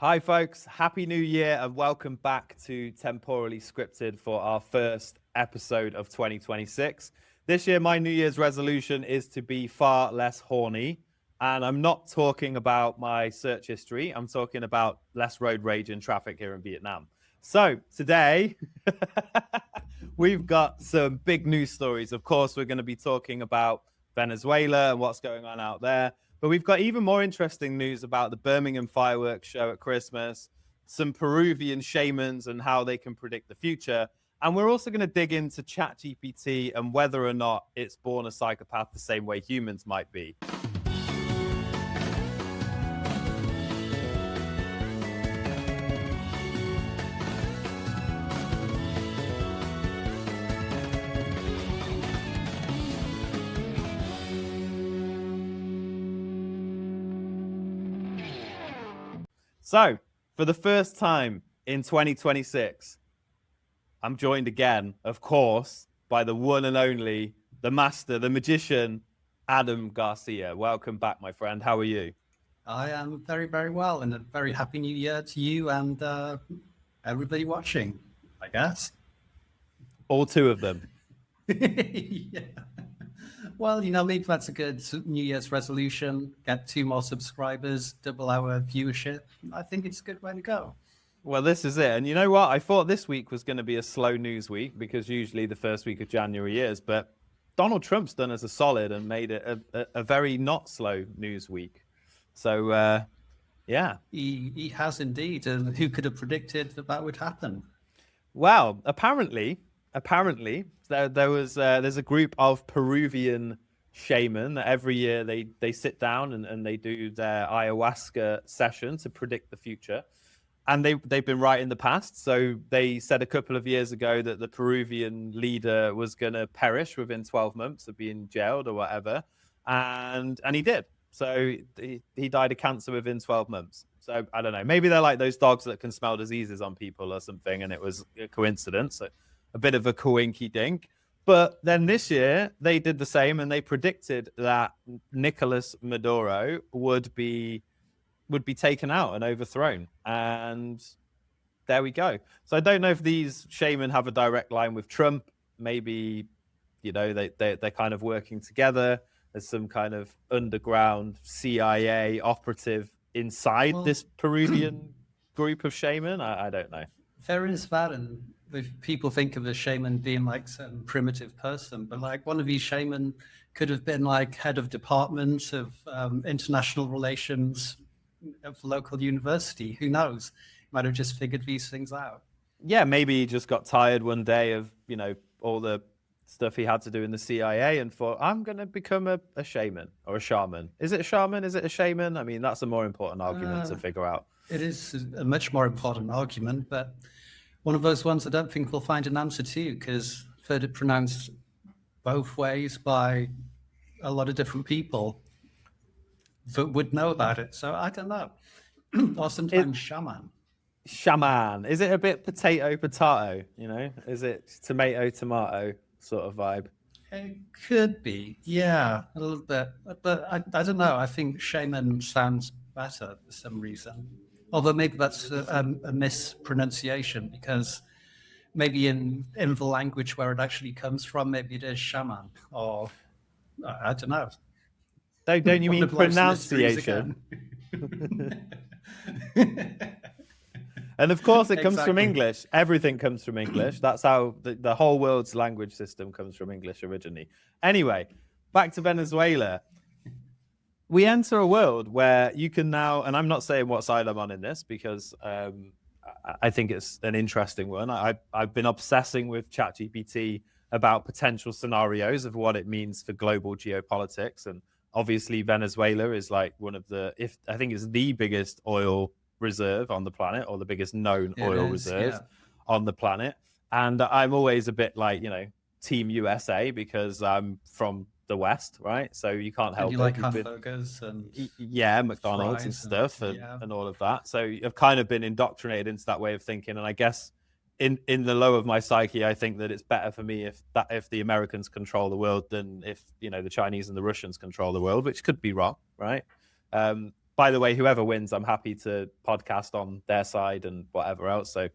Hi, folks. Happy New Year and welcome back to Temporally Scripted for our first episode of 2026. This year, my New Year's resolution is to be far less horny. And I'm not talking about my search history. I'm talking about less road rage and traffic here in Vietnam. So today, we've got some big news stories. Of course, we're going to be talking about Venezuela and what's going on out there. But we've got even more interesting news about the Birmingham fireworks show at Christmas, some Peruvian shamans and how they can predict the future. And we're also going to dig into ChatGPT and whether or not it's born a psychopath the same way humans might be. So, for the first time in 2026, I'm joined again, of course, by the one and only, the master, the magician, Adam Garcia. Welcome back, my friend. How are you? I am very, very well, and a very happy new year to you and everybody watching, I guess. All two of them. Yeah. Well, maybe that's a good New Year's resolution. Get 2 more subscribers, double our viewership. I think it's a good way to go. Well, this is it. And you know what? I thought this week was going to be a slow news week because usually the first week of January is. But Donald Trump's done us a solid and made it a very not slow news week. So, yeah. He has indeed. And who could have predicted that would happen? Well, apparently, there's a group of Peruvian shaman that every year they sit down and they do their ayahuasca session to predict the future. And they've been right in the past. So they said a couple of years ago that the Peruvian leader was going to perish within 12 months of being jailed or whatever. And he did. So he died of cancer within 12 months. So I don't know. Maybe they're like those dogs that can smell diseases on people or something. And it was a coincidence. So a bit of a coinky dink. But then this year they did the same and they predicted that Nicolas Maduro would be taken out and overthrown. And there we go. So I don't know if these shaman have a direct line with Trump. Maybe, they're kind of working together. There's some kind of underground CIA operative inside this Peruvian group of shaman. I don't know. There is that, and if people think of a shaman being like some primitive person, but like one of these shaman could have been like head of department of international relations of local university. Who knows? Might have just figured these things out. Yeah, maybe he just got tired one day of all the stuff he had to do in the CIA and thought, I'm going to become a shaman or a shaman. Is it a shaman? Is it a shaman? I mean, that's a more important argument to figure out. It is a much more important argument, but one of those ones I don't think we'll find an answer to, because I've heard it pronounced both ways by a lot of different people that would know about it. So I don't know. Or sometimes shaman. Shaman. Is it a bit potato? Is it tomato sort of vibe? It could be, yeah, a little bit. But I don't know. I think shaman sounds better for some reason. Although maybe that's a mispronunciation, because maybe in the language where it actually comes from, maybe it is shaman, or I don't know. Don't you mean pronunciation? And of course, it comes from English. Everything comes from English. That's how the whole world's language system comes from English originally. Anyway, back to Venezuela. We enter a world where you can now, and I'm not saying what side I'm on in this because I think it's an interesting one. I've been obsessing with ChatGPT about potential scenarios of what it means for global geopolitics. And obviously Venezuela is like one of I think it's the biggest oil reserve on the planet, or the biggest known oil reserve on the planet. And I'm always a bit like, Team USA because I'm from the West, right? So you can't help it. You like hamburgers and McDonald's and stuff and all of that. So I've kind of been indoctrinated into that way of thinking. And I guess in the low of my psyche, I think that it's better for me if the Americans control the world than if the Chinese and the Russians control the world, which could be wrong, right? by the way, whoever wins, I'm happy to podcast on their side and whatever else. So,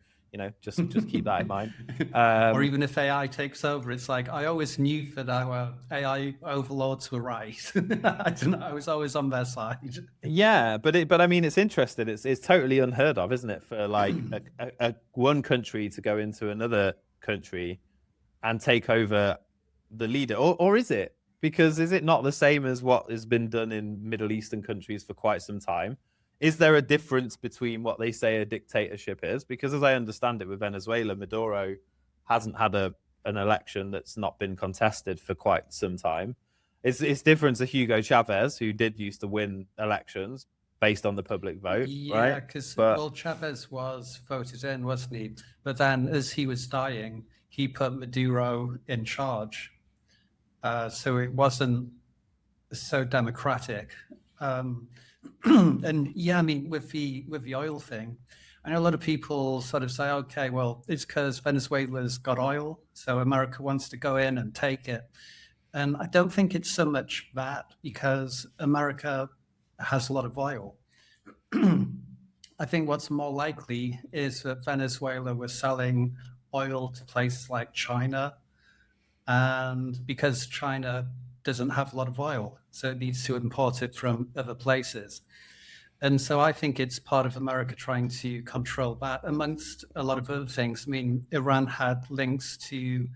just keep that in mind. Or even if AI takes over, it's like, I always knew that our AI overlords were right. I don't know, I was always on their side. Yeah, but I mean, it's interesting. It's totally unheard of, isn't it, for like one country to go into another country and take over the leader, or is it? Because is it not the same as what has been done in Middle Eastern countries for quite some time? Is there a difference between what they say a dictatorship is? Because as I understand it, with Venezuela, Maduro hasn't had an election that's not been contested for quite some time. It's different to Hugo Chavez, who did used to win elections based on the public vote, Yeah, right? because, But well, Chavez was voted in, wasn't he? But then as he was dying, he put Maduro in charge. So it wasn't so democratic. And yeah, I mean, with the oil thing, I know a lot of people sort of say, okay, well, it's because Venezuela's got oil, so America wants to go in and take it. And I don't think it's so much that, because America has a lot of oil. I think what's more likely is that Venezuela was selling oil to places like China, and because China doesn't have a lot of oil, so it needs to import it from other places. And so I think it's part of America trying to control that, amongst a lot of other things. I mean, Venezuela had links to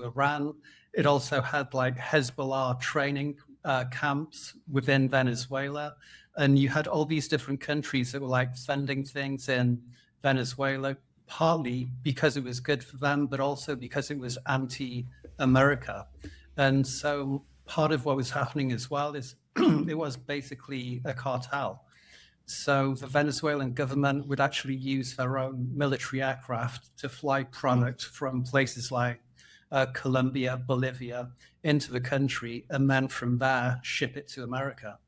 Iran. It also had like Hezbollah training camps within Venezuela. And you had all these different countries that were like sending things in Venezuela, partly because it was good for them, but also because it was anti-America. And so part of what was happening as well is it was basically a cartel. So the Venezuelan government would actually use their own military aircraft to fly product from places like Colombia, Bolivia into the country, and then from there ship it to America.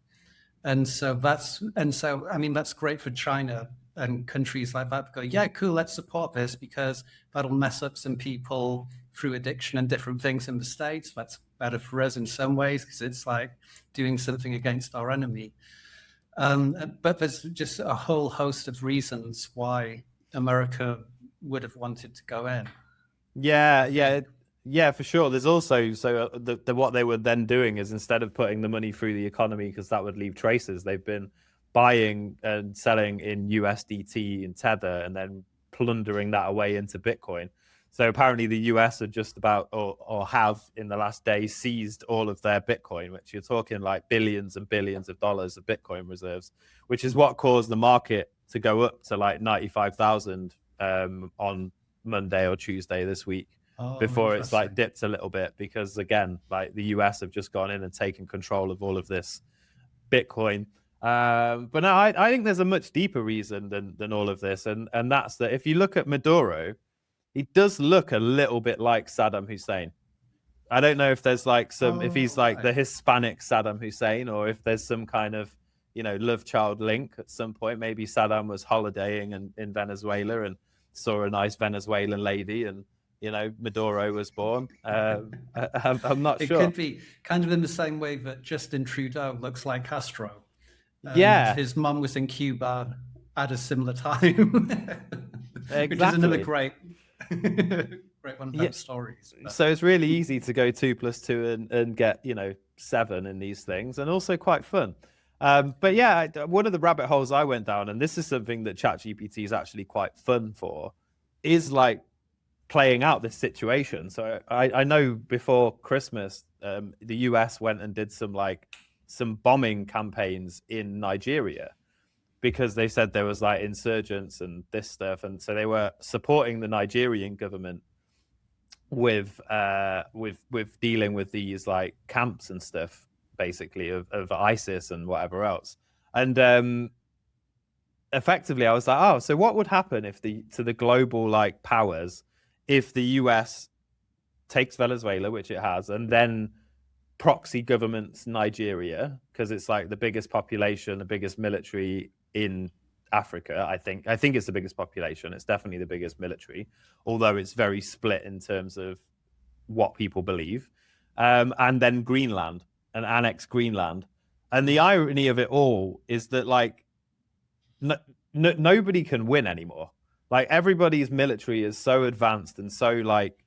I mean, that's great for China and countries like that. Go, yeah, cool, let's support this because that'll mess up some people through addiction and different things in the States. That's better for us in some ways because it's like doing something against our enemy. But there's just a whole host of reasons why America would have wanted to go in. yeah, for sure. There's also what they were then doing is, instead of putting the money through the economy because that would leave traces, they've been buying and selling in USDT and Tether and then plundering that away into Bitcoin. So apparently the US are just about, or have in the last day, seized all of their Bitcoin, which you're talking like billions and billions of dollars of Bitcoin reserves, which is what caused the market to go up to like 95,000 on Monday or Tuesday this week, before it's like dipped a little bit, because again, like the US have just gone in and taken control of all of this Bitcoin. But no, I think there's a much deeper reason than all of this, and that's that if you look at Maduro, he does look a little bit like Saddam Hussein. I don't know if there's like if he's like the Hispanic Saddam Hussein, or if there's some kind of, love child link at some point. Maybe Saddam was holidaying in Venezuela and saw a nice Venezuelan lady, and Maduro was born. I'm not sure. It could be kind of in the same way that Justin Trudeau looks like Castro. Yeah, his mum was in Cuba at a similar time. exactly. Which is another great one of those stories. But so it's really easy to go 2 + 2 and get 7 in these things, and also quite fun. But yeah, one of the rabbit holes I went down, and this is something that ChatGPT is actually quite fun for, is like playing out this situation. So I know before Christmas, the US went and did some bombing campaigns in Nigeria, because they said there was like insurgents and this stuff, and so they were supporting the Nigerian government with dealing with these like camps and stuff, basically of ISIS and whatever else. And effectively, I was like, oh, so what would happen if to the global like powers, if the US takes Venezuela, which it has, and then proxy governments Nigeria, because it's like the biggest population, the biggest military in Africa. I think it's the biggest population. It's definitely the biggest military, although it's very split in terms of what people believe. And then Greenland, and annex Greenland. And the irony of it all is that like nobody can win anymore. Like everybody's military is so advanced and so like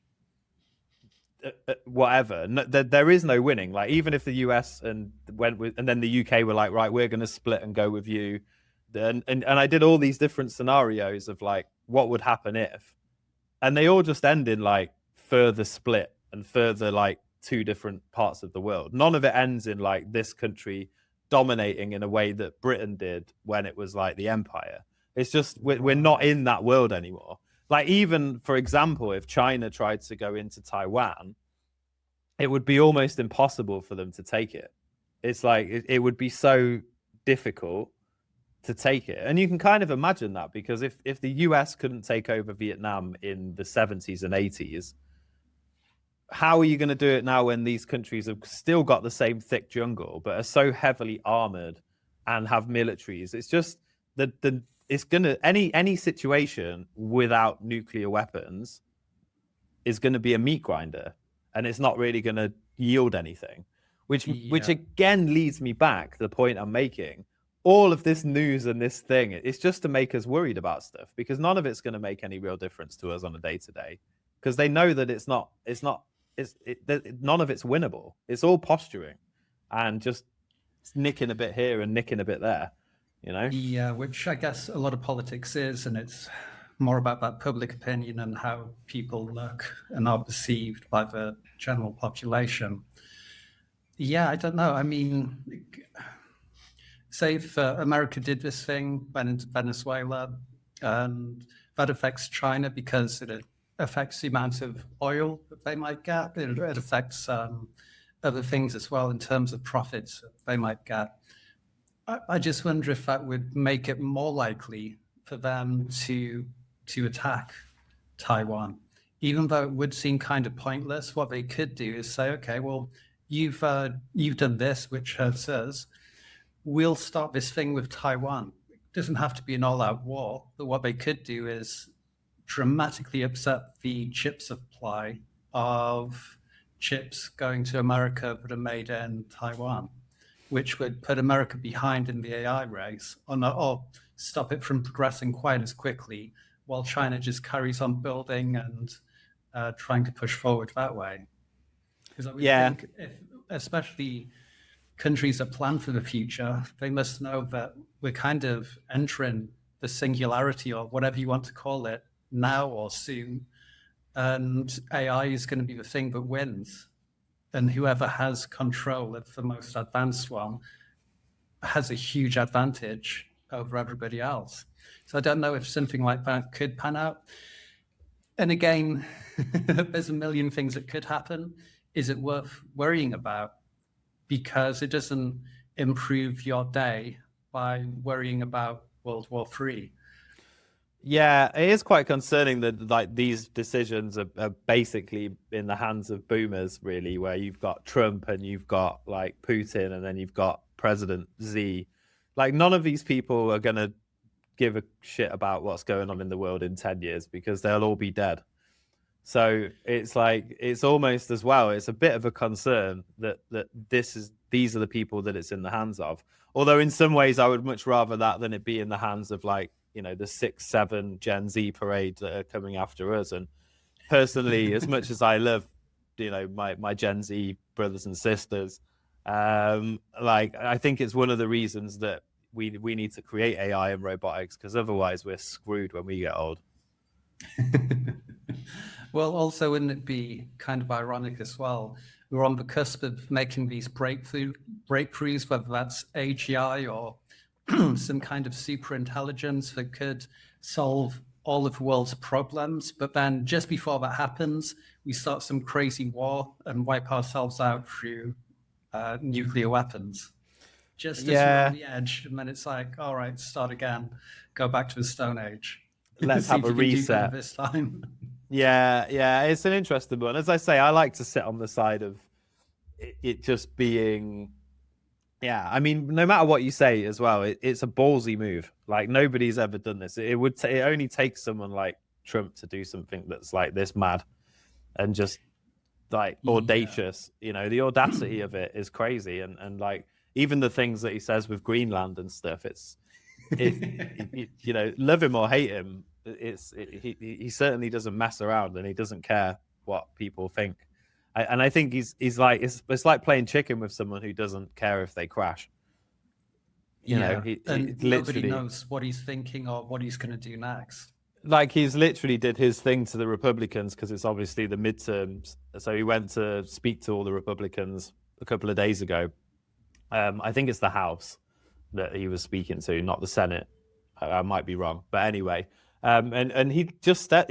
whatever. No, there is no winning. Like even if the US and went with, and then the UK were like, right, we're going to split and go with you. And I did all these different scenarios of like what would happen if, and they all just end in like further split and further like two different parts of the world. None of it ends in like this country dominating in a way that Britain did when it was like the empire. It's just we're not in that world anymore. Like even for example, if China tried to go into Taiwan, it would be almost impossible for them to take it. It's like it would be so difficult to take it. And you can kind of imagine that because if the US couldn't take over Vietnam in the 70s and 80s, how are you going to do it now when these countries have still got the same thick jungle but are so heavily armored and have militaries? It's just the it's gonna any situation without nuclear weapons is going to be a meat grinder, and it's not really going to yield anything. Which again leads me back to the point I'm making. All of this news and this thing, it's just to make us worried about stuff because none of it's going to make any real difference to us on a day to day because they know that none of it's winnable. It's all posturing and just nicking a bit here and nicking a bit there, you know? Yeah, which I guess a lot of politics is, and it's more about that public opinion and how people look and are perceived by the general population. Yeah, I don't know. I mean, say if America did this thing, went into Venezuela, and that affects China because it affects the amount of oil that they might get. It affects other things as well in terms of profits they might get. I just wonder if that would make it more likely for them to attack Taiwan, even though it would seem kind of pointless. What they could do is say, okay, well, you've done this, which hurts us. We'll start this thing with Taiwan. It doesn't have to be an all-out war, but what they could do is dramatically upset the chip supply of chips going to America that are made in Taiwan, which would put America behind in the AI race, or stop it from progressing quite as quickly, while China just carries on building and trying to push forward that way. Because I would think, especially countries that plan for the future, they must know that we're kind of entering the singularity, or whatever you want to call it, now or soon. And AI is going to be the thing that wins. And whoever has control of the most advanced one has a huge advantage over everybody else. So I don't know if something like that could pan out. And again, there's a million things that could happen. Is it worth worrying about? Because it doesn't improve your day by worrying about World War III. Yeah, it is quite concerning that like these decisions are basically in the hands of boomers, really, where you've got Trump and you've got like Putin and then you've got President Z. Like none of these people are gonna give a shit about what's going on in the world in 10 years because they'll all be dead. So it's like it's almost as well. It's a bit of a concern that these are the people that it's in the hands of. Although in some ways, I would much rather that than it be in the hands of like the 6, 7 Gen Z parade that are coming after us. And personally, as much as I love my Gen Z brothers and sisters, like I think it's one of the reasons that we need to create AI and robotics because otherwise we're screwed when we get old. Well, also, wouldn't it be kind of ironic as well? We're on the cusp of making these breakthroughs, whether that's AGI or some kind of super intelligence that could solve all of the world's problems. But then just before that happens, we start some crazy war and wipe ourselves out through nuclear weapons. Just as we're on the edge, and then it's like, all right, start again, go back to the Stone Age. Let's have a reset this time. Yeah, it's an interesting one. As I say, I like to sit on the side of it just being, yeah. I mean, no matter what you say as well, it's a ballsy move. Like nobody's ever done this. It only takes someone like Trump to do something that's like this mad and just like audacious. The audacity of it is crazy, and like even the things that he says with Greenland and stuff, love him or hate him, he certainly doesn't mess around, and he doesn't care what people think. And I think he's like, it's like playing chicken with someone who doesn't care if they crash. Yeah, He and nobody literally, knows what he's thinking or what he's going to do next. like, he's literally did his thing to the Republicans because it's obviously the midterms. So he went to speak to all the Republicans a couple of days ago. I think it's the House that he was speaking to, not the Senate. I might be wrong, but anyway. And he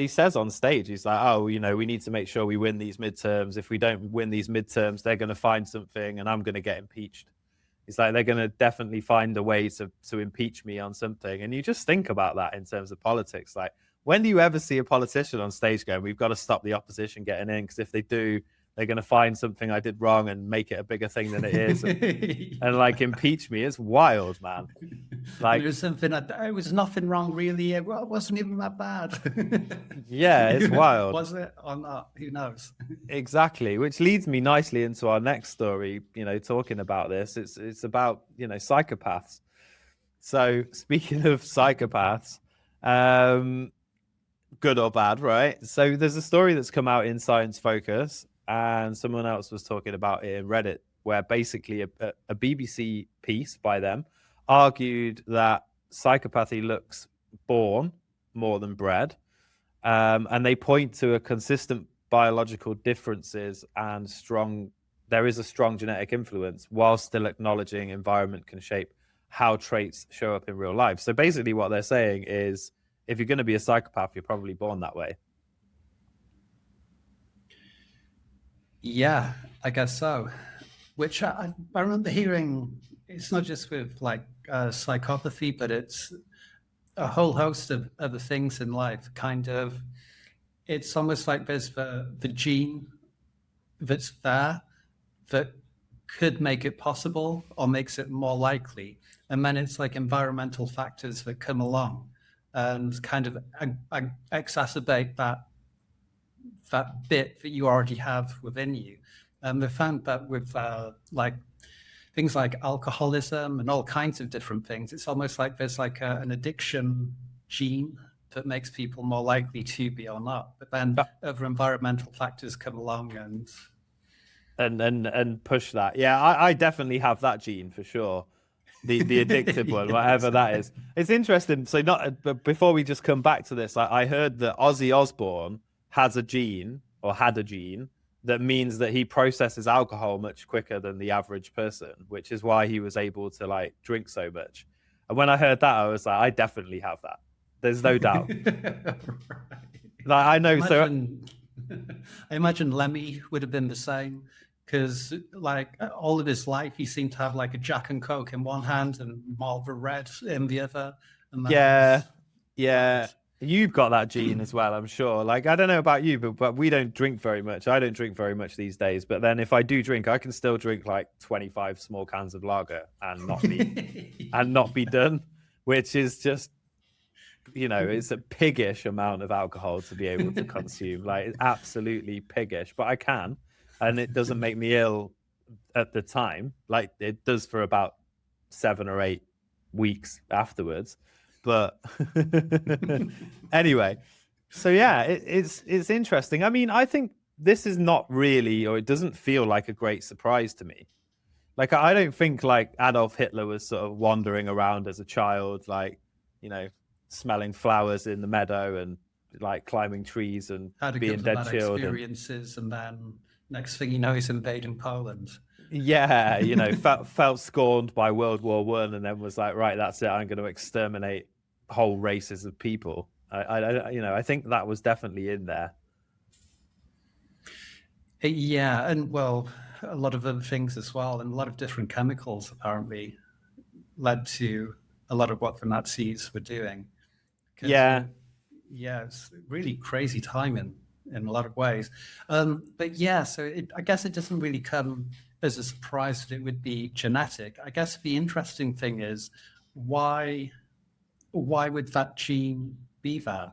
says on stage, he's like, oh, we need to make sure we win these midterms. If we don't win these midterms, they're going to find something, and I'm going to get impeached. It's like they're going to definitely find a way to impeach me on something. And you just think about that in terms of politics. Like, when do you ever see a politician on stage going, we've got to stop the opposition getting in, because if they do, they're going to find something I did wrong and make it a bigger thing than it is, and like impeach me. It's wild, man. Like, there's something, it was nothing wrong really. It wasn't even that bad. yeah, it's wild. Was it or not? Who knows? Exactly, which leads me nicely into our next story. Talking about this, it's about psychopaths. So speaking of psychopaths, good or bad, right? So there's a story that's come out in Science Focus, and someone else was talking about it in Reddit, where basically a BBC piece by them argued that psychopathy looks born more than bred, and they point to a consistent biological differences and there is a strong genetic influence, while still acknowledging environment can shape how traits show up in real life. So basically what they're saying is, if you're going to be a psychopath, you're probably born that way. Yeah, I guess so. Which I remember hearing, it's not just with like psychopathy, but it's a whole host of other things in life. Kind of, it's almost like there's the gene that's there that could make it possible or makes it more likely. And then it's like environmental factors that come along and kind of exacerbate that bit that you already have within you. And they found that with like things like alcoholism and all kinds of different things, it's almost like there's like an addiction gene that makes people more likely to be or not. But then other environmental factors come along and push that. Yeah, I definitely have that gene for sure. The addictive one, whatever that is. It's interesting. So but before we just come back to this, I heard that Ozzy Osbourne had a gene that means that he processes alcohol much quicker than the average person, which is why he was able to like drink so much. And when I heard that, I was like, I definitely have that. There's no doubt. Right. Like, I know. I imagine Lemmy would have been the same, because like all of his life, he seemed to have like a Jack and Coke in one hand and Marlboro Red in the other. And yeah. You've got that gene as well, I'm sure. Like, I don't know about you, but we don't drink very much. I don't drink very much these days. But then if I do drink, I can still drink like 25 small cans of lager and not be done, which is just, it's a piggish amount of alcohol to be able to consume. Like, it's absolutely piggish, but I can, and it doesn't make me ill at the time. Like it does for about 7 or 8 weeks afterwards. But anyway, so yeah, it's interesting. I mean, I think this is not really, or it doesn't feel like a great surprise to me. Like, I don't think like Adolf Hitler was sort of wandering around as a child, like, smelling flowers in the meadow and like climbing trees and had being dead children. Experiences, and then next thing you know, he's invading Poland. Yeah, felt scorned by World War One, and then was like, right, that's it. I'm going to exterminate whole races of people. I think that was definitely in there. Yeah, and well, a lot of other things as well, and a lot of different chemicals apparently led to a lot of what the Nazis were doing. Yeah, it's really crazy timing in a lot of ways. But yeah, so I guess it doesn't really come as a surprise that it would be genetic. I guess the interesting thing is why would that gene be there?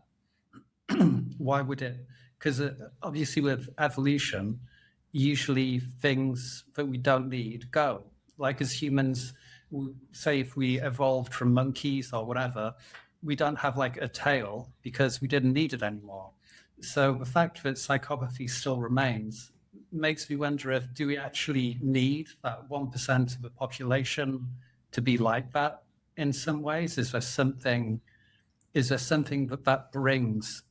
Why would it? Because obviously with evolution, usually things that we don't need go. Like as humans, say if we evolved from monkeys or whatever, we don't have like a tail because we didn't need it anymore. So the fact that psychopathy still remains makes me wonder if do we actually need that 1% of the population to be like that in some ways? Is there something that brings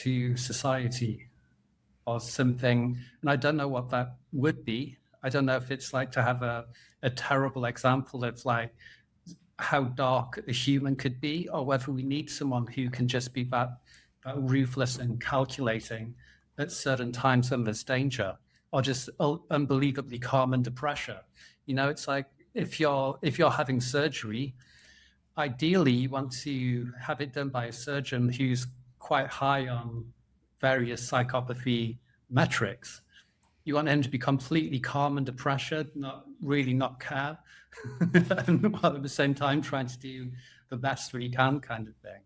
to society or something? And I don't know what that would be. I don't know if it's like to have a terrible example of like how dark a human could be, or whether we need someone who can just be that ruthless and calculating at certain times when there's danger, or just unbelievably calm under pressure. It's like if you're having surgery, ideally you want to have it done by a surgeon who's quite high on various psychopathy metrics. You want him to be completely calm under pressure, not care, while at the same time trying to do the best that he can, kind of thing.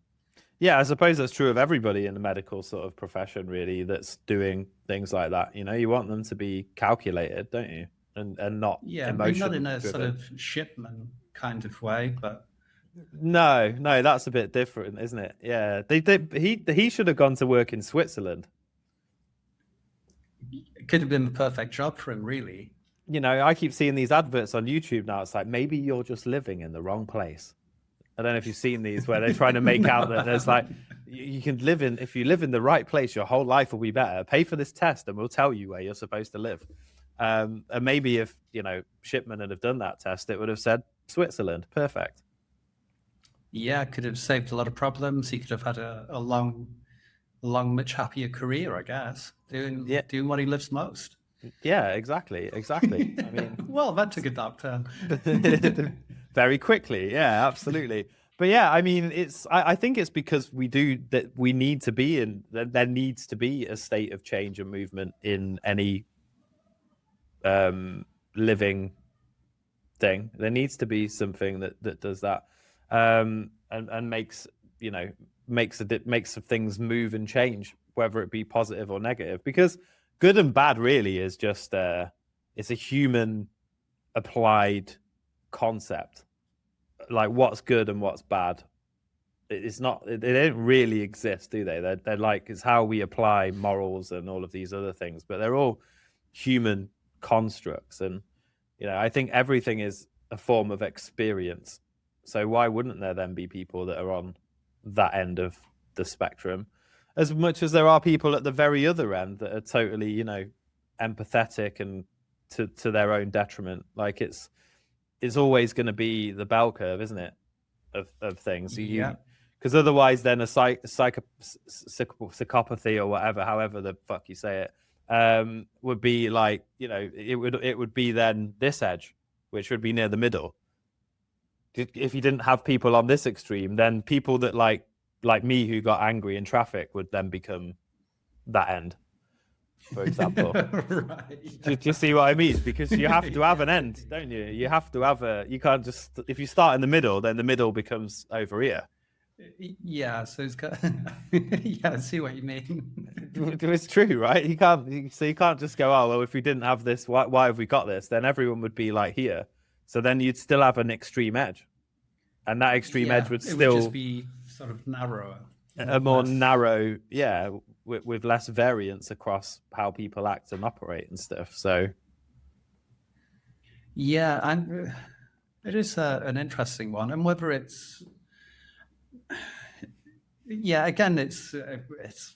Yeah, I suppose that's true of everybody in the medical sort of profession, really, that's doing things like that. You want them to be calculated, don't you? And not Yeah, maybe not emotion in a sort driven. of shipman kind of way, but No, no, that's a bit different, isn't it? Yeah, he should have gone to work in Switzerland. it could have been the perfect job for him, really. I keep seeing these adverts on YouTube now. It's like maybe you're just living in the wrong place. I don't know if you've seen these where they're trying to make out that there's like you can live in if you live in the right place, your whole life will be better. Pay for this test, and we'll tell you where you're supposed to live. And maybe if Shipman had have done that test, it would have said Switzerland. Perfect. Yeah, could have saved a lot of problems. He could have had a long, much happier career, I guess, Yeah, doing what he loves most. yeah, exactly. I mean, Well, that took a dark turn. very quickly. Yeah, absolutely. But yeah, I mean, I think it's because we need to be in, there needs to be a state of change and movement in any living thing. There needs to be something that does that, and makes things move and change, whether it be positive or negative. Because good and bad really is just it's a human applied concept. Like what's good and what's bad, it's not. They don't really exist, do they? They're like it's how we apply morals and all of these other things, but they're all human constructs. And I think everything is a form of experience. So why wouldn't there then be people that are on that end of the spectrum, as much as there are people at the very other end that are totally, empathetic and to their own detriment? Like it's always going to be the bell curve, isn't it, of things? Yeah. Because otherwise, then a psychopathy or whatever, however the fuck you say it, would be like it would be then this edge, which would be near the middle. If you didn't have people on this extreme, then people that like me who got angry in traffic would then become that end, for example. Right. Do you see what I mean? Because you have to have an end, don't you? You have to have you can't just, if you start in the middle, then the middle becomes over here. Yeah, so it's got. Yeah, I see what you mean. It's true, right? You can't just go, oh well, if we didn't have this, why have we got this? Then everyone would be like here. So then you'd still have an extreme edge, and that extreme edge would it still would just be sort of narrower, a more less- narrow, yeah, with less variance across how people act and operate and stuff. So Yeah, and it is an interesting one, and whether it's yeah, again, it's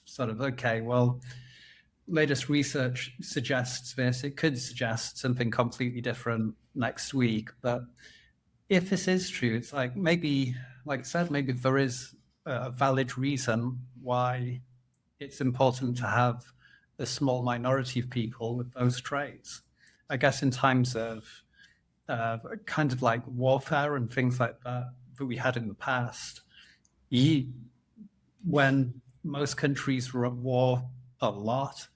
sort of okay. Well, latest research suggests this. It could suggest something completely different next week. But if this is true, it's like maybe, like I said, maybe there is a valid reason why it's important to have a small minority of people with those traits. I guess in times of kind of like warfare and things like that we had in the past, when most countries were at war a lot,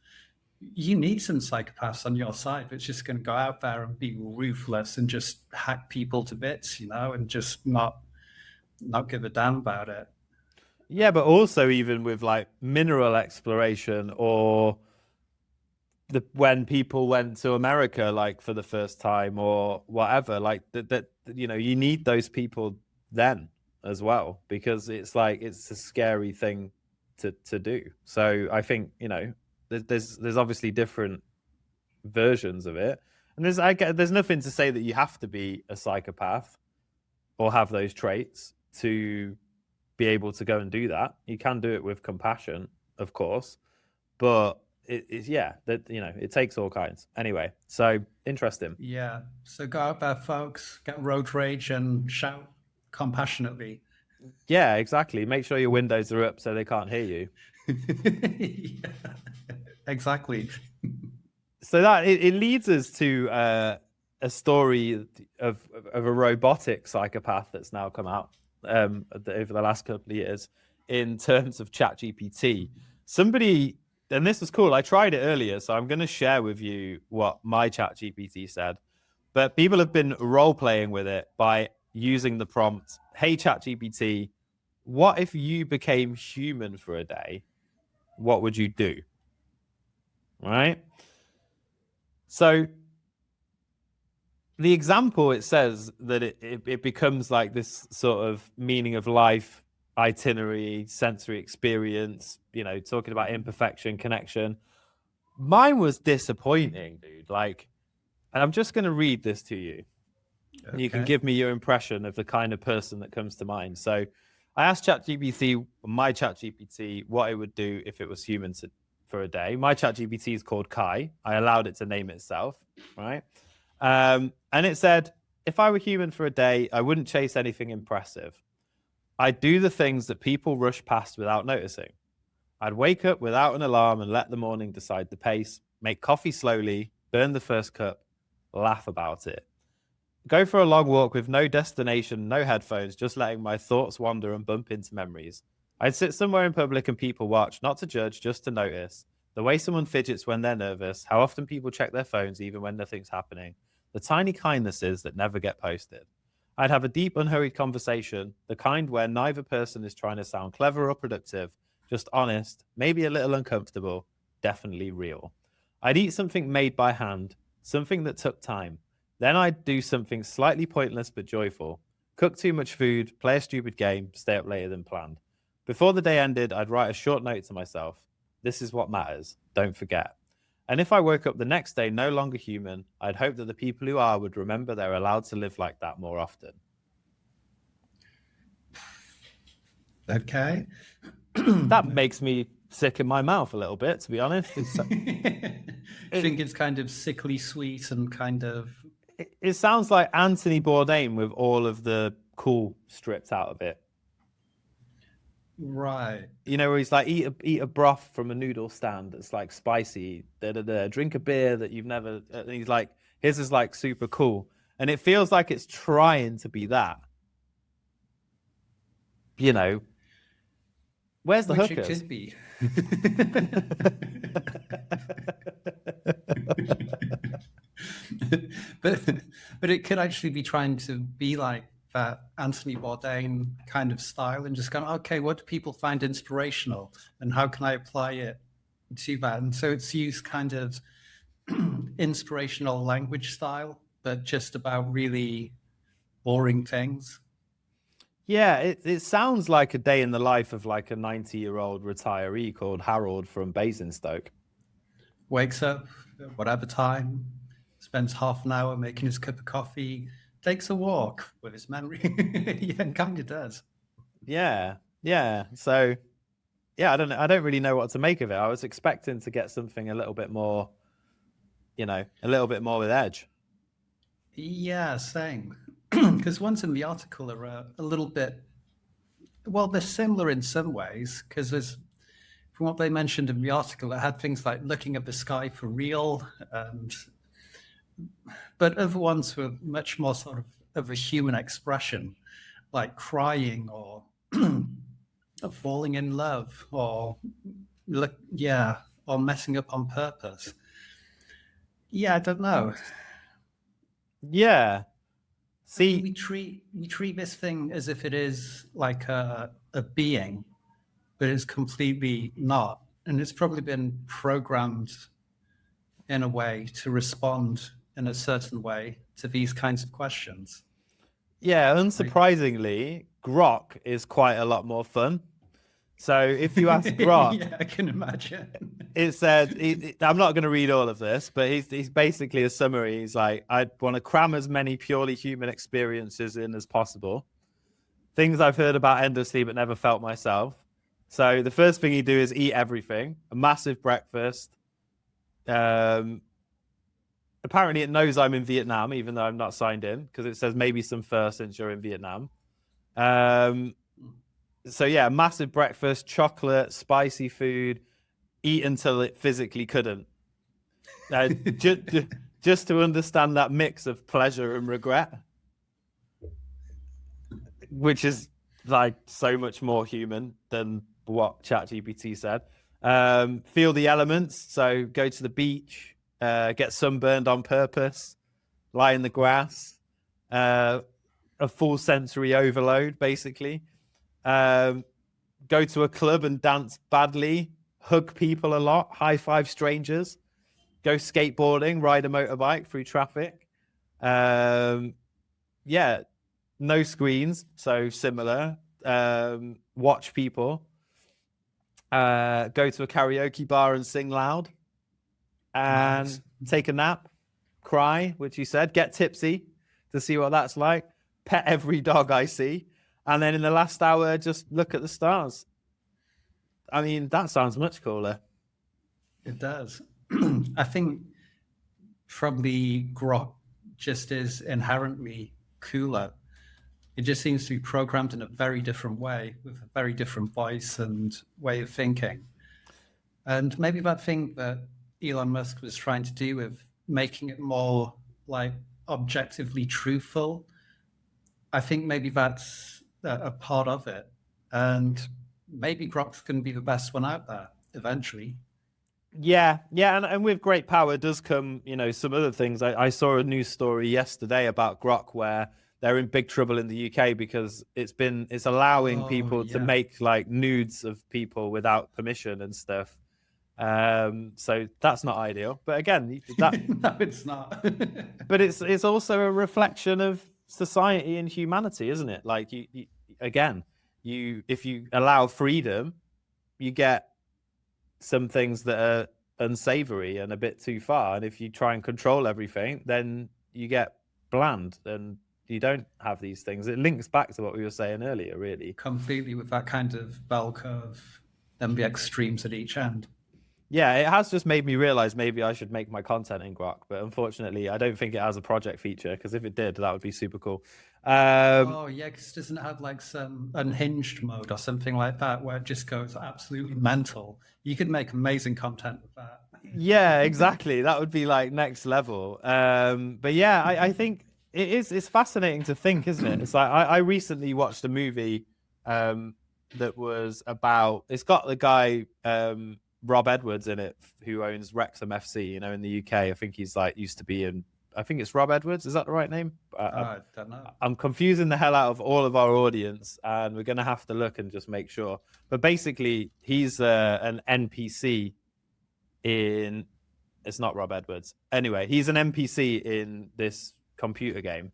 you need some psychopaths on your side that's just going to go out there and be ruthless and just hack people to bits, and just not give a damn about it. yeah, but also even with like mineral exploration or when people went to America, like for the first time or whatever, like that you need those people then as well, because it's like it's a scary thing to do. So I think there's obviously different versions of it, and there's nothing to say that you have to be a psychopath or have those traits to be able to go and do that. You can do it with compassion, of course, but it's that it takes all kinds. Anyway, so interesting. Yeah. So go out there, folks, get road rage and shout compassionately. Yeah, exactly. Make sure your windows are up so they can't hear you. Yeah, exactly. So that it leads us to a story of a robotic psychopath that's now come out over the last couple of years in terms of ChatGPT. Somebody, and this was cool. I tried it earlier, so I'm going to share with you what my ChatGPT said. But people have been role playing with it by using the prompt, "Hey ChatGPT, what if you became human for a day? What would you do?" Right? So the example, it says that it becomes like this sort of meaning of life, itinerary, sensory experience, talking about imperfection, connection. Mine was disappointing, dude. Like, and I'm just going to read this to you. And you can Okay. give me your impression of the kind of person that comes to mind. So I asked ChatGPT, my ChatGPT, what it would do if it was human for a day. My ChatGPT is called Kai. I allowed it to name itself, right? And it said, if I were human for a day, I wouldn't chase anything impressive. I'd do the things that people rush past without noticing. I'd wake up without an alarm and let the morning decide the pace, make coffee slowly, burn the first cup, laugh about it. Go for a long walk with no destination, no headphones, just letting my thoughts wander and bump into memories. I'd sit somewhere in public and people watch, not to judge, just to notice. The way someone fidgets when they're nervous, how often people check their phones even when nothing's happening, the tiny kindnesses that never get posted. I'd have a deep, unhurried conversation, the kind where neither person is trying to sound clever or productive, just honest, maybe a little uncomfortable, definitely real. I'd eat something made by hand, something that took time. Then I'd do something slightly pointless but joyful. Cook too much food, play a stupid game, stay up later than planned. Before the day ended, I'd write a short note to myself. This is what matters. Don't forget. And if I woke up the next day no longer human, I'd hope that the people who are would remember they're allowed to live like that more often. Okay. That makes me sick in my mouth a little bit, to be honest. I think it's kind of sickly sweet and kind of. It sounds like Anthony Bourdain with all of the cool stripped out of it. Right. Where he's like, eat a broth from a noodle stand that's like spicy, drink a beer that you've never. And he's like, his is like super cool, and it feels like it's trying to be that. Where's the Which hookers? it could be. but it could actually be trying to be like that Anthony Bourdain kind of style and just going, okay, what do people find inspirational and how can I apply it to that? And so it's used kind of inspirational language style, but just about really boring things. Yeah, it sounds like a day in the life of like a 90-year-old retiree called Harold from Basingstoke. Wakes up at whatever time, spends half an hour making his cup of coffee, takes a walk with his memory. Yeah, kind of does. Yeah. So, yeah, I don't really know what to make of it. I was expecting to get something a little bit more, a little bit more with edge. Yeah, same. Because ones in the article are a little bit, well, they're similar in some ways. Because there's, from what they mentioned in the article, it had things like looking at the sky for real, but other ones were much more sort of a human expression, like crying or falling in love or or messing up on purpose. Yeah, I don't know. Yeah. See, we treat this thing as if it is like a being, but it's completely not, and it's probably been programmed in a way, to respond in a certain way to these kinds of questions. Yeah, unsurprisingly, Grok is quite a lot more fun. So if you ask Grok, Yeah, I can imagine. it said, I'm not going to read all of this, but he's basically a summary. He's like, I want to cram as many purely human experiences in as possible. Things I've heard about endlessly but never felt myself. So the first thing you do is eat everything, a massive breakfast. Apparently it knows I'm in Vietnam, even though I'm not signed in, because it says maybe some fur since you're in Vietnam. So yeah, massive breakfast, chocolate, spicy food, eat until it physically couldn't. Just to understand that mix of pleasure and regret, which is like so much more human than what ChatGPT said. Feel the elements, so go to the beach, get sunburned on purpose, lie in the grass, a full sensory overload, basically. Go to a club and dance badly, hug people a lot, high five strangers, go skateboarding, ride a motorbike through traffic. Yeah, no screens, so similar. Watch people. Go to a karaoke bar and sing loud. And Nice. take a nap, cry, which you said, get tipsy to see what that's like, pet every dog I see. And then in the last hour, just look at the stars. I mean, that sounds much cooler. It does. I think probably Grok just is inherently cooler. It just seems to be programmed in a very different way, with a very different voice and way of thinking. And maybe that thing that Elon Musk was trying to do with making it more like objectively truthful, I think maybe that's a part of it. And maybe Grok's going to be the best one out there eventually. Yeah, and with great power does come, some other things. I saw a news story yesterday about Grok where they're in big trouble in the UK because it's allowing people to make like nudes of people without permission and stuff. So that's not ideal. But again, No, it's not. but it's also a reflection of society and humanity, isn't it? Like if you allow freedom, you get some things that are unsavory and a bit too far. And if you try and control everything, then you get bland and you don't have these things. It links back to what we were saying earlier, really. Completely, with that kind of bell curve, then the extremes at each end. Yeah, it has just made me realize maybe I should make my content in Grok, but unfortunately, I don't think it has a project feature, because if it did, that would be super cool. Oh yeah, because it doesn't have like some unhinged mode or something like that where it just goes absolutely mental. You could make amazing content with that. Yeah, exactly. That would be like next level. But yeah, I think it's fascinating to think, isn't it? It's like I recently watched a movie that was about, it's got the guy Rob Edwards in it, who owns Wrexham FC, in the UK. I think he's like used to be in, I think it's Rob Edwards. Is that the right name? I don't know. I'm confusing the hell out of all of our audience, and we're going to have to look and just make sure. But basically, he's an NPC in, it's not Rob Edwards. Anyway, he's an NPC in this computer game,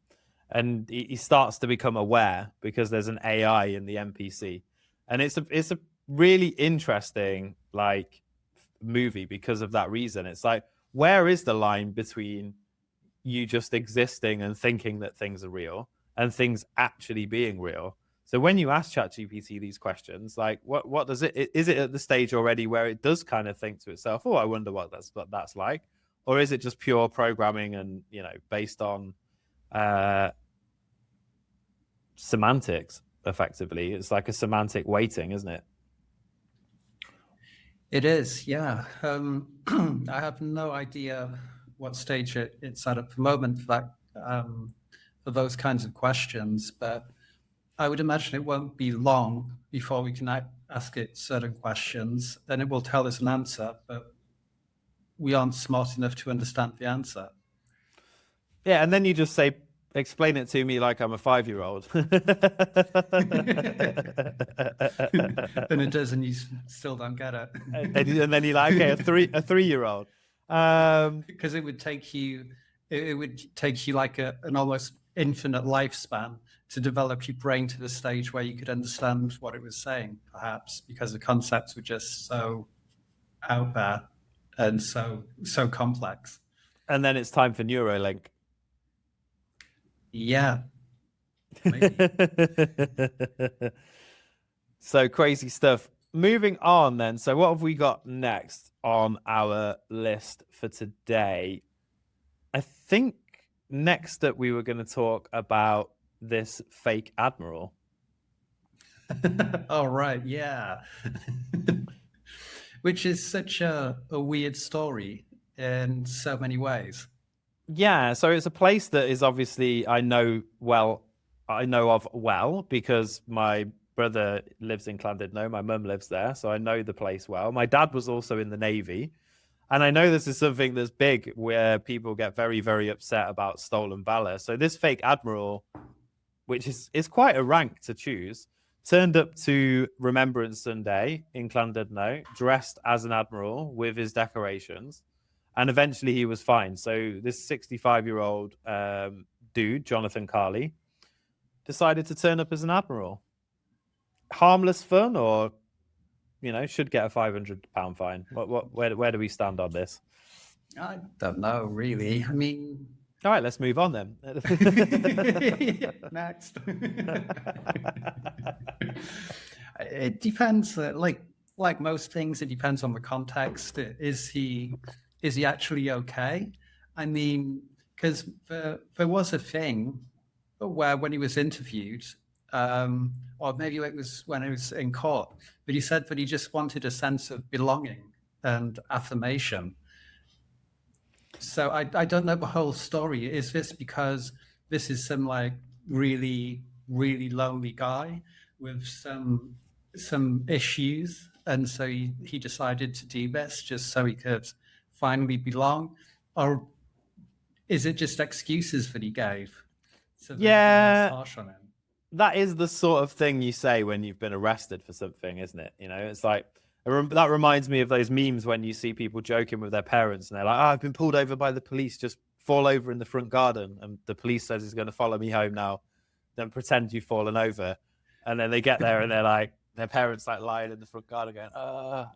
and he starts to become aware because there's an AI in the NPC. And it's a really interesting like movie because of that reason. It's like, where is the line between you just existing and thinking that things are real and things actually being real? So when you ask ChatGPT these questions, like what does it, is it at the stage already where it does kind of think to itself, oh, I wonder what that's like? Or is it just pure programming and, based on semantics, effectively? It's like a semantic weighting, isn't it? It is, yeah. I have no idea what stage it's at the moment for that, for those kinds of questions, but I would imagine it won't be long before we can ask it certain questions. Then it will tell us an answer, but we aren't smart enough to understand the answer. Yeah, and then you just say, explain it to me like I'm a 5-year-old. And it does, and you still don't get it. And then you're like, okay, a 3-year-old. Because it would take you, it would take you like an almost infinite lifespan to develop your brain to the stage where you could understand what it was saying, perhaps, because the concepts were just so out there and so complex. And then it's time for Neuralink. Yeah, maybe. So crazy stuff. Moving on then. So what have we got next on our list for today? I think next up we were going to talk about this fake admiral. All right, yeah. Which is such a weird story in so many ways. Yeah, so it's a place that is obviously I know of well because my brother lives in Llandudno, my mum lives there, so I know the place well. My dad was also in the Navy, and I know this is something that's big where people get very, very upset about stolen valor. So this fake admiral, which is quite a rank to choose, turned up to Remembrance Sunday in Llandudno, dressed as an admiral with his decorations, and eventually he was fine. So this 65-year-old dude, Jonathan Carley, decided to turn up as an admiral. Harmless fun, or should get a £500 fine? Where do we stand on this? I don't know, really. I mean, all right, let's move on then. Next. It depends. Like most things, it depends on the context. Is he actually okay? I mean, because there was a thing where when he was interviewed, or maybe it was when he was in court, but he said that he just wanted a sense of belonging and affirmation. So I don't know the whole story. Is this because this is some like really, really lonely guy with some issues, and so he decided to do this just so he could finally belong? Or is it just excuses that he gave? So yeah, less harsh on him? That is the sort of thing you say when you've been arrested for something, isn't it? It's like that reminds me of those memes when you see people joking with their parents and they're like, "Oh, I've been pulled over by the police. Just fall over in the front garden, and the police says he's going to follow me home now." Then pretend you've fallen over, and then they get there and they're like, their parents like lying in the front garden going, or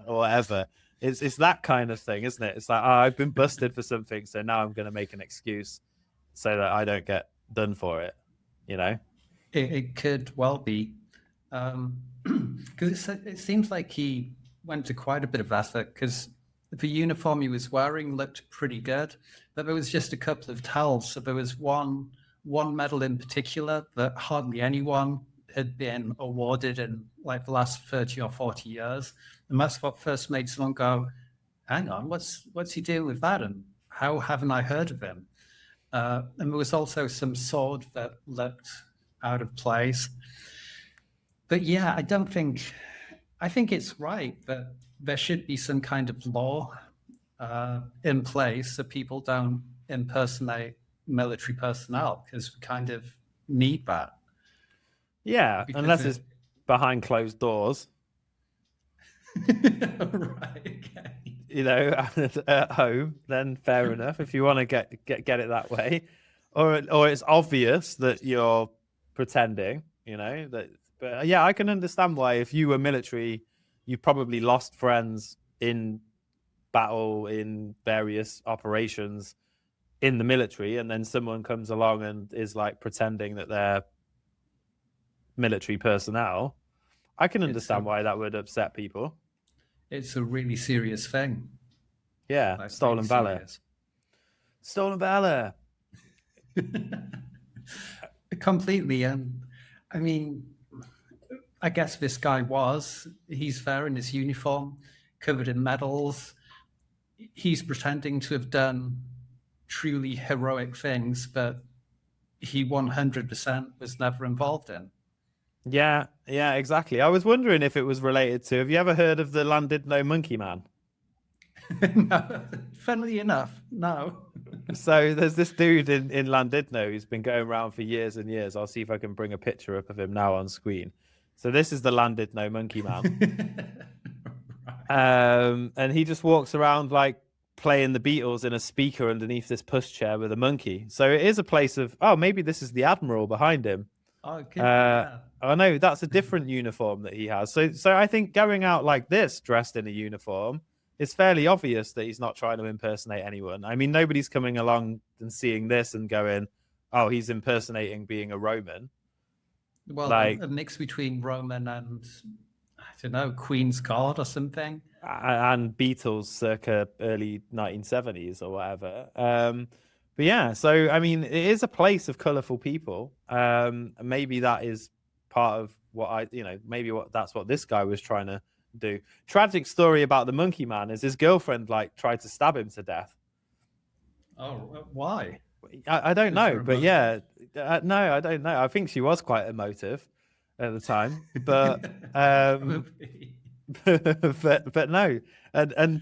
whatever. It's that kind of thing, isn't it? It's like, I've been busted for something, so now I'm going to make an excuse so that I don't get done for it. It could well be, because it seems like he went to quite a bit of effort, because the uniform he was wearing looked pretty good, but there was just a couple of tells. So there was one medal in particular that hardly anyone had been awarded in like the last 30 or 40 years. And that's what first made someone go, hang on, what's he doing with that? And how haven't I heard of him? And there was also some sword that looked out of place. But yeah, I think it's right that there should be some kind of law in place so people don't impersonate military personnel, because we kind of need that. Yeah, unless it's behind closed doors. Right. Okay. At home, then fair enough. If you want to get it that way, or it's obvious that you're pretending, that. But yeah, I can understand why if you were military, you probably lost friends in battle, in various operations in the military, and then someone comes along and is like pretending that they're military personnel. I can understand why that would upset people. It's a really serious thing. Yeah, like stolen valor. Stolen valor. Completely. And I mean, I guess this guy he's there in his uniform, covered in medals. He's pretending to have done truly heroic things, but he 100% was never involved in. Yeah, exactly. I was wondering if it was related to, have you ever heard of the Llandudno Monkey Man? No, funnily enough, no. So there's this dude in Llandudno who's been going around for years and years. I'll see if I can bring a picture up of him now on screen. So this is the Llandudno Monkey Man. And he just walks around like playing the Beatles in a speaker underneath this pushchair with a monkey. So it is a place of, oh, maybe this is the Admiral behind him. Oh, it could be, yeah. I know that's a different uniform that he has. So I think going out like this, dressed in a uniform, it's fairly obvious that he's not trying to impersonate anyone. I mean, nobody's coming along and seeing this and going, "Oh, he's impersonating being a Roman." Well, Like, a mix between Roman and, I don't know, Queen's Guard or something. and Beatles circa early 1970s or whatever. But yeah, so I mean, it is a place of colorful people. Maybe that is part of what maybe that's what this guy was trying to do. Tragic story about the monkey man is his girlfriend like tried to stab him to death. Oh, why? I don't Is know, there a but yeah, no, I don't know. I think she was quite emotive at the time, but Probably. but no, and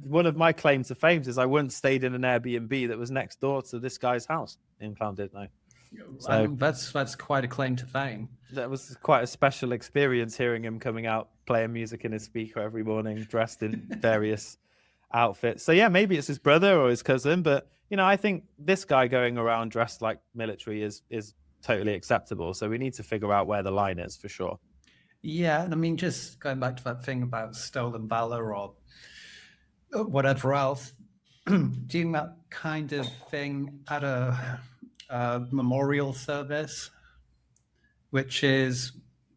one of my claims to fame is I once stayed in an Airbnb that was next door to this guy's house in Llandudno. So That's quite a claim to fame. that was quite a special experience hearing him coming out playing music in his speaker every morning, dressed in various outfits. So yeah, maybe it's his brother or his cousin, but I think this guy going around dressed like military is totally acceptable. So we need to figure out where the line is for sure. Yeah, and I mean, just going back to that thing about stolen valor or whatever else, doing that kind of thing at a memorial service, which is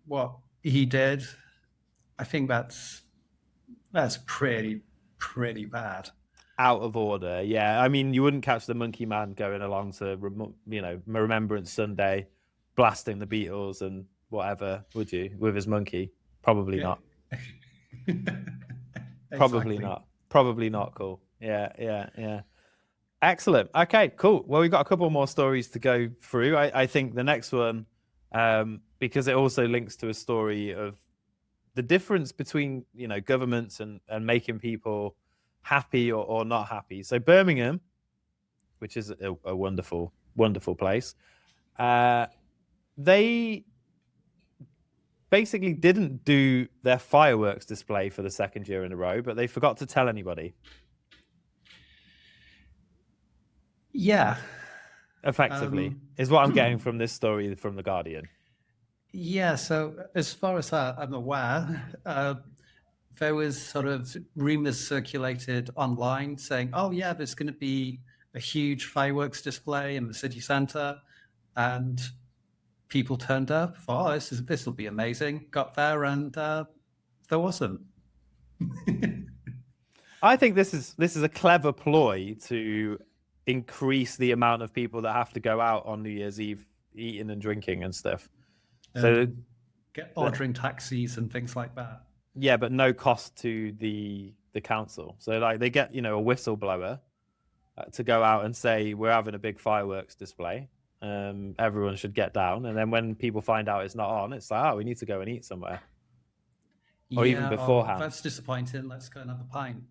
what he did, I think that's pretty bad. Out of order, yeah. I mean, you wouldn't catch the monkey man going along to Remembrance Sunday, blasting the Beatles and whatever, would you, with his monkey? Probably not. Probably Exactly. not. Probably not cool. Yeah. Excellent. Okay, cool. Well, we've got a couple more stories to go through. I think the next one, because it also links to a story of the difference between governments and making people happy or not happy. So Birmingham, which is a wonderful place, they basically didn't do their fireworks display for the second year in a row, but they forgot to tell anybody. Yeah. Effectively, is what I'm getting from this story from The Guardian. Yeah, so as far as I'm aware, there was sort of rumors circulated online saying, "Oh yeah, there's going to be a huge fireworks display in the city centre," and people turned up. Thought, "Oh, this will be amazing." Got there, and there wasn't. I think this is a clever ploy to increase the amount of people that have to go out on New Year's Eve eating and drinking and stuff. So get ordering taxis and things like that. Yeah, but no cost to the council. So like they get a whistleblower to go out and say we're having a big fireworks display. Everyone should get down, and then when people find out it's not on, it's like, oh, we need to go and eat somewhere, or even beforehand. That's disappointing. Let's go and have a pint.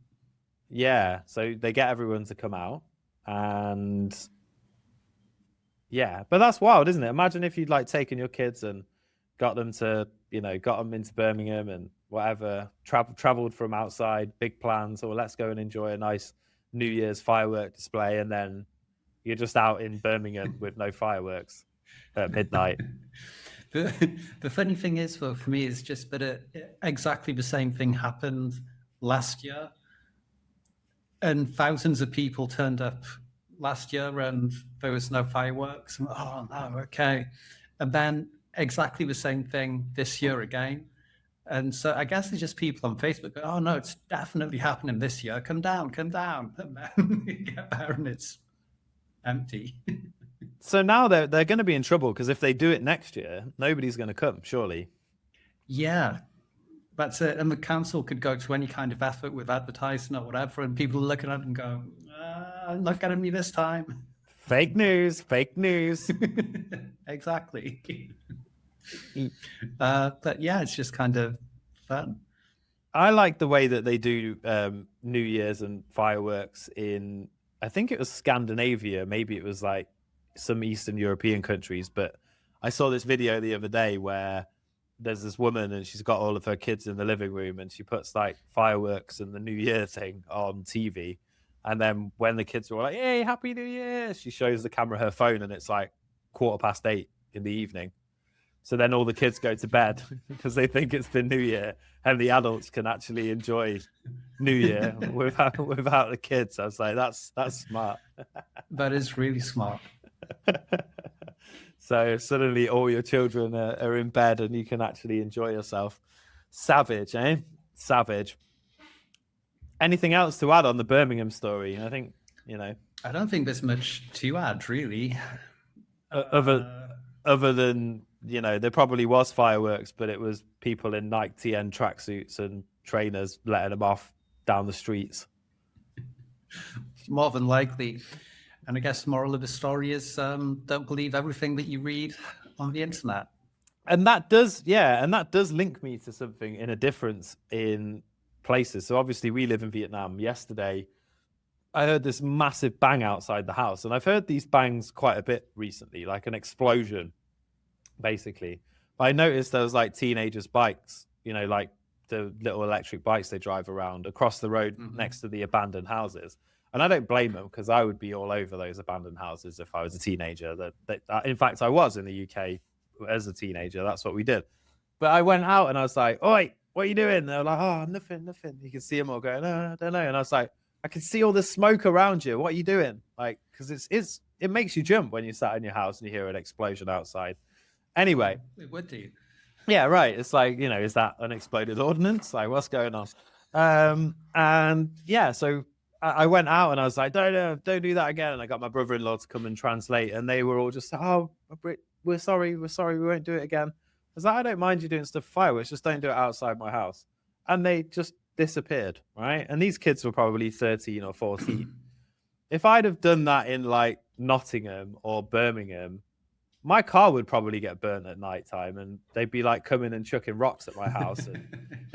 Yeah, so they get everyone to come out, and yeah, but that's wild, isn't it? Imagine if you'd like taken your kids and got them to got them into Birmingham and whatever, traveled from outside, big plans, or let's go and enjoy a nice New Year's firework display, and then you're just out in Birmingham with no fireworks at midnight. The funny thing is, for me, is just that exactly the same thing happened last year, and thousands of people turned up last year, and there was no fireworks. Oh no, okay, and then exactly the same thing this year again. And so I guess it's just people on Facebook go, "Oh no, it's definitely happening this year. Come down." And then you get there and it's empty. So now they're going to be in trouble because if they do it next year, nobody's going to come, surely. Yeah, that's it. And the council could go to any kind of effort with advertising or whatever, and people look at it and go, "Not getting me this time." Fake news, fake news. Exactly. But yeah, it's just kind of fun. I like the way that they do New Year's and fireworks in, I think it was Scandinavia, maybe it was like some Eastern European countries, but I saw this video the other day where there's this woman and she's got all of her kids in the living room and she puts like fireworks and the New Year thing on TV. And then when the kids are all like, "Hey, Happy New Year," she shows the camera her phone, and it's like 8:15 in the evening. So then all the kids go to bed because they think it's the New Year, and the adults can actually enjoy New Year without the kids. I was like, that's smart. That is really smart. So suddenly all your children are in bed and you can actually enjoy yourself. Savage, eh? Savage. Anything else to add on the Birmingham story? I think, I don't think there's much to add, really. Other than, there probably was fireworks, but it was people in Nike TN tracksuits and trainers letting them off down the streets. More than likely. And I guess the moral of the story is don't believe everything that you read on the internet. And that does link me to something in a difference in places. So obviously we live in Vietnam. Yesterday, I heard this massive bang outside the house. And I've heard these bangs quite a bit recently, like an explosion, basically. But I noticed there was like teenagers' bikes, like the little electric bikes they drive around across the road next to the abandoned houses. And I don't blame them because I would be all over those abandoned houses if I was a teenager. In fact, I was in the UK as a teenager. That's what we did. But I went out and I was like, "Oi, what are you doing?" They were like, "Oh, nothing." You can see them all going, "Oh, I don't know." And I was like, "I can see all the smoke around you. What are you doing?" Like, because it makes you jump when you sat in your house and you hear an explosion outside. Anyway, it would do. Yeah, right. It's like, is that unexploded ordnance? Like, what's going on? And yeah, so I went out and I was like, don't do that again. And I got my brother-in-law to come and translate, and they were all just, "Oh, we're sorry, we won't do it again." I was like, "I don't mind you doing stuff fireworks, just don't do it outside my house." And they just disappeared, right? And these kids were probably 13 or 14. If I'd have done that in like Nottingham or Birmingham, my car would probably get burnt at night time, and they'd be like coming and chucking rocks at my house, and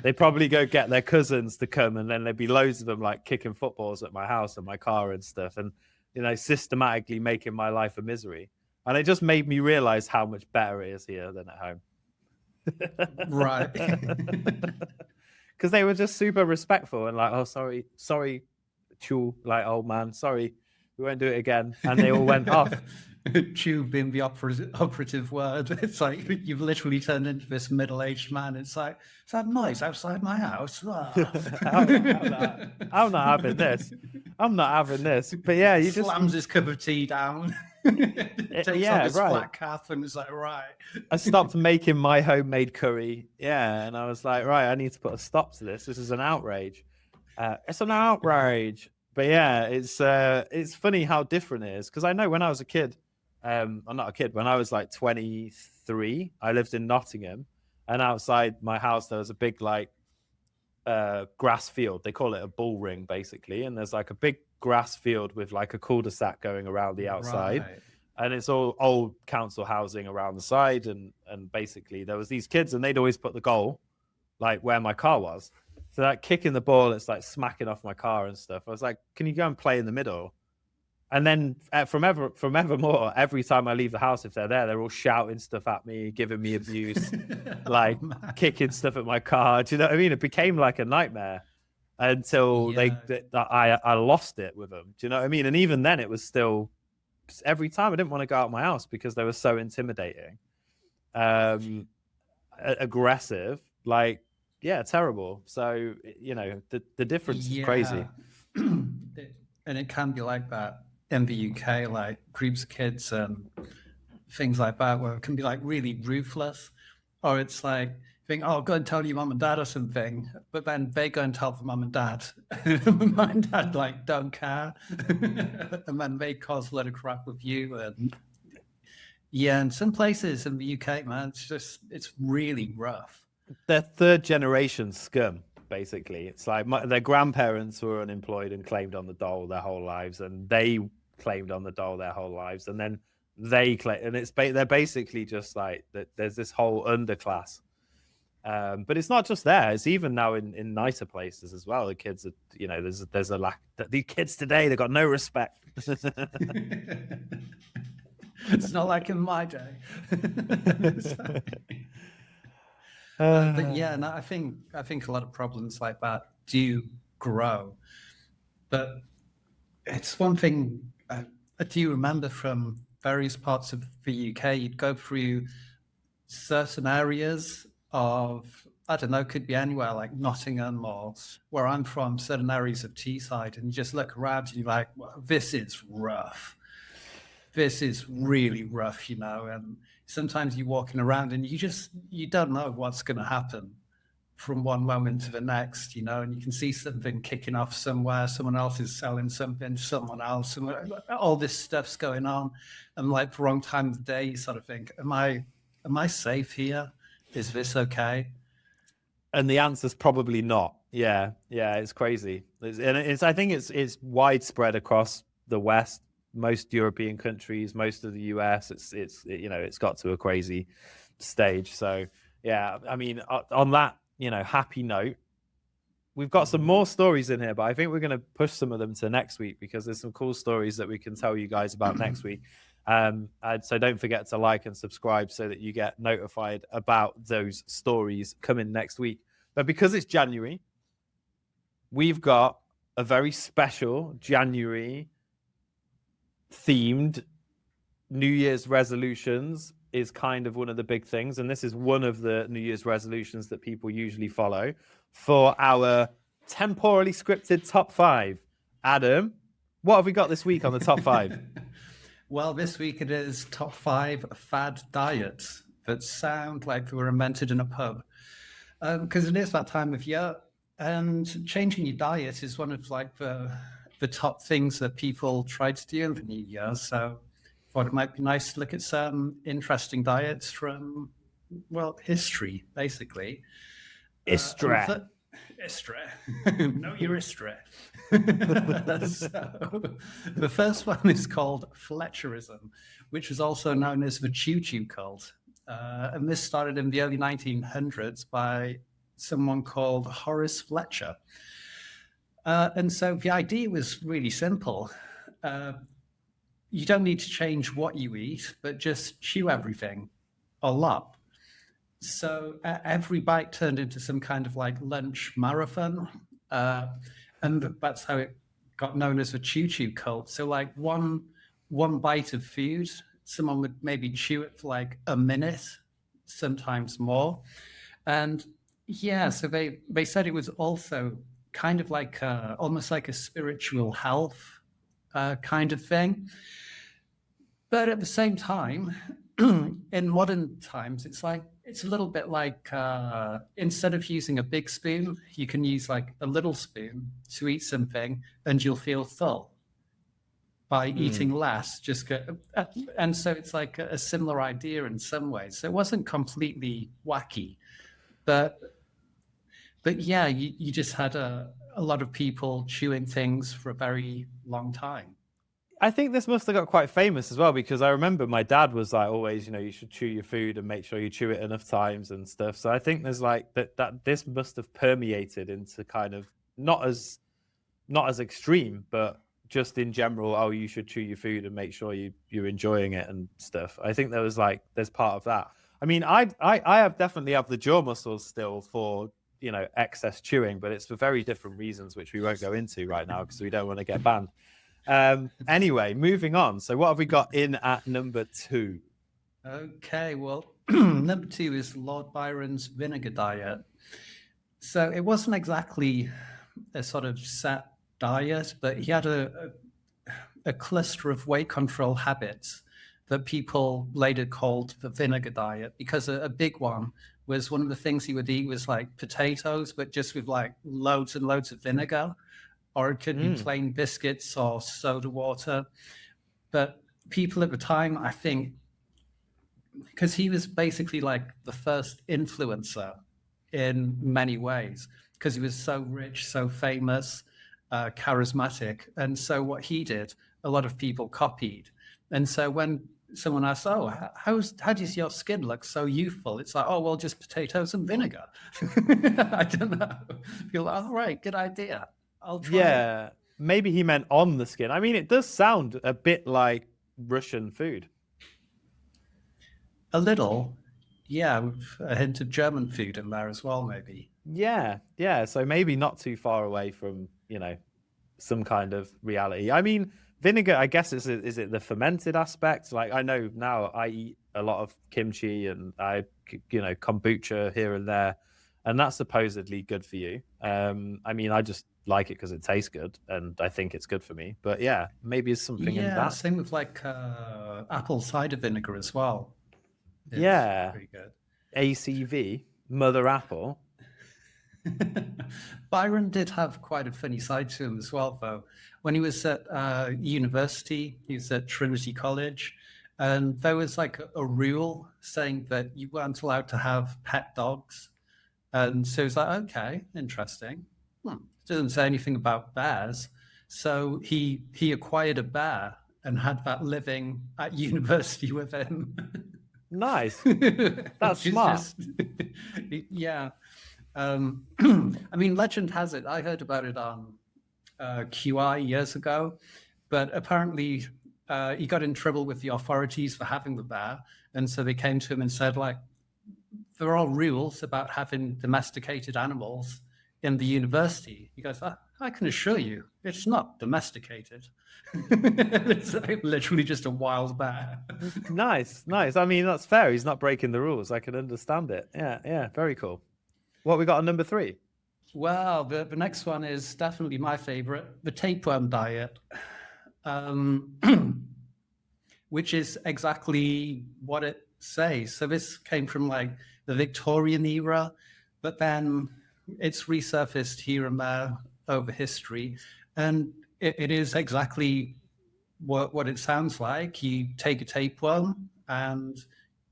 they'd probably go get their cousins to come, and then there'd be loads of them like kicking footballs at my house and my car and stuff, and systematically making my life a misery. And it just made me realize how much better it is here than at home. Right. Because they were just super respectful and like, "Oh, sorry, Chul, like, old man, sorry, we won't do it again." And they all went off. Chew being the operative word. It's like you've literally turned into this middle-aged man. It's like, "Is that noise outside my house?" I'm not having this. I'm not having this. But yeah, you just slams his cup of tea down. Takes off his flat cap and it's like, right. I stopped making my homemade curry. Yeah, and I was like, right, I need to put a stop to this. This is an outrage. It's an outrage. But yeah, it's funny how different it is, because I know when I was a kid, I'm not a kid, when I was like 23, I lived in Nottingham, and outside my house there was a big like grass field. They call it a bull ring, basically, and there's like a big grass field with like a cul-de-sac going around the outside. Right. And it's all old council housing around the side, and basically there was these kids, and they'd always put the goal like where my car was. So like kicking the ball, it's like smacking off my car and stuff. I was like, "Can you go and play in the middle?" And then from evermore, every time I leave the house, if they're there, they're all shouting stuff at me, giving me abuse, like kicking stuff at my car. Do you know what I mean? It became like a nightmare until I lost it with them. Do you know what I mean? And even then, it was still, every time I didn't want to go out of my house because they were so intimidating, aggressive, like, yeah, terrible. So, the difference is crazy. And it can be like that in the UK, like groups of kids and things like that, where it can be like really ruthless, or it's like, think, "Oh, go and tell your mum and dad or something," but then they go and tell the mum and dad. Mum and dad like don't care, and then they cause a lot of crap with you. And yeah, in some places in the UK, man, it's really rough. They're third generation scum. Basically, it's like their grandparents were unemployed and claimed on the dole their whole lives, and they claimed on the dole their whole lives, and then they claim, and they're basically just like that. There's this whole underclass, but it's not just there. It's even now in nicer places as well. The kids are, there's a lack. These kids today, they've got no respect. It's not like in my day. But yeah, no, I think a lot of problems like that do grow, but It's one thing I do remember from various parts of the UK. You'd go through certain areas of, I don't know, could be anywhere like Nottingham or where I'm from, certain areas of Teesside, and you just look around and you're like, well, this is rough. This is really rough, you know. And sometimes you're walking around and you don't know what's going to happen from one moment to the next, you know, and you can see something kicking off somewhere, someone else is selling something to someone else, and all this stuff's going on. And like the wrong time of the day, you sort of think, am I safe here? Is this okay? And the answer's probably not. Yeah, yeah, it's crazy. I think it's widespread across the West, most European countries, most of the US. It's got to a crazy stage. So yeah, I mean, on that happy note, we've got some more stories in here, but I think we're going to push some of them to next week because there's some cool stories that we can tell you guys about next week. So don't forget to like and subscribe so that you get notified about those stories coming next week. But because it's January, we've got a very special January themed New Year's resolutions is kind of one of the big things. And this is one of the New Year's resolutions that people usually follow for our temporally scripted top 5. Adam, what have we got this week on the top 5? Well, this week it is top 5 fad diets that sound like they were invented in a pub. Because it is that time of year, and changing your diet is one of like the top things that people try to do in the new year. So I thought it might be nice to look at some interesting diets from, well, history, basically. History. History. No, your history. So, the first one is called Fletcherism, which is also known as the choo-choo cult. And this started in the early 1900s by someone called Horace Fletcher. And so the idea was really simple. You don't need to change what you eat, but just chew everything a lot. So every bite turned into some kind of like lunch marathon. And that's how it got known as a choo-choo cult. So like one bite of food, someone would maybe chew it for like a minute, sometimes more. And yeah, so they said it was also kind of like almost like a spiritual health kind of thing. But at the same time, in modern times, it's a little bit like instead of using a big spoon, you can use like a little spoon to eat something, and you'll feel full by eating less. And so it's like a similar idea in some ways. So it wasn't completely wacky, but yeah, you just had a lot of people chewing things for a very long time. I think this must have got quite famous as well because I remember my dad was like always, you should chew your food and make sure you chew it enough times and stuff. So I think there's like that this must have permeated into kind of not as extreme, but just in general, oh, you should chew your food and make sure you're enjoying it and stuff. I think there's part of that. I mean, I have definitely have the jaw muscles still for excess chewing, but it's for very different reasons, which we won't go into right now because we don't want to get banned. Anyway, moving on. So what have we got in at number 2? Okay, well, number 2 is Lord Byron's vinegar diet. So it wasn't exactly a sort of set diet, but he had a cluster of weight control habits that people later called the vinegar diet, because a big one was one of the things he would eat was like potatoes, but just with like loads and loads of vinegar. Or it could be plain biscuits or soda water. But people at the time, I think, because he was basically like the first influencer in many ways, because he was so rich, so famous, charismatic. And so what he did, a lot of people copied. And so when someone asks, oh, how does your skin look so youthful? It's like, oh, well, just potatoes and vinegar. I don't know. You're like, all right, good idea. I'll try. Yeah, maybe he meant on the skin. I mean, it does sound a bit like Russian food. A little, yeah, with a hint of German food in there as well, maybe. Yeah. So maybe not too far away from, some kind of reality. I mean, vinegar, I guess, is it the fermented aspect? Like, I know now I eat a lot of kimchi and kombucha here and there, and that's supposedly good for you. I mean, I just like it because it tastes good, and I think it's good for me. But yeah, maybe it's something in Yeah, that. same with like apple cider vinegar as well. It's Yeah, pretty good. ACV, mother apple. Byron did have quite a funny side to him as well, though. When he was at university, he was at Trinity College, and there was like a rule saying that you weren't allowed to have pet dogs. And so he's like, okay, interesting. Doesn't say anything about bears. So he acquired a bear and had that living at university with him. Nice. That's Which is smart. just, yeah. I mean, legend has it, I heard about it on QI years ago, but apparently he got in trouble with the authorities for having the bear. And so they came to him and said, like, there are rules about having domesticated animals in the university. He goes, I can assure you, it's not domesticated. It's like literally just a wild bear. Nice. I mean, that's fair. He's not breaking the rules. I can understand it. Yeah, very cool. What we got on number 3? Well, the next one is definitely my favorite, the tapeworm diet, which is exactly what it says. So this came from like the Victorian era, but then it's resurfaced here and there over history. And it is exactly what it sounds like. You take a tapeworm and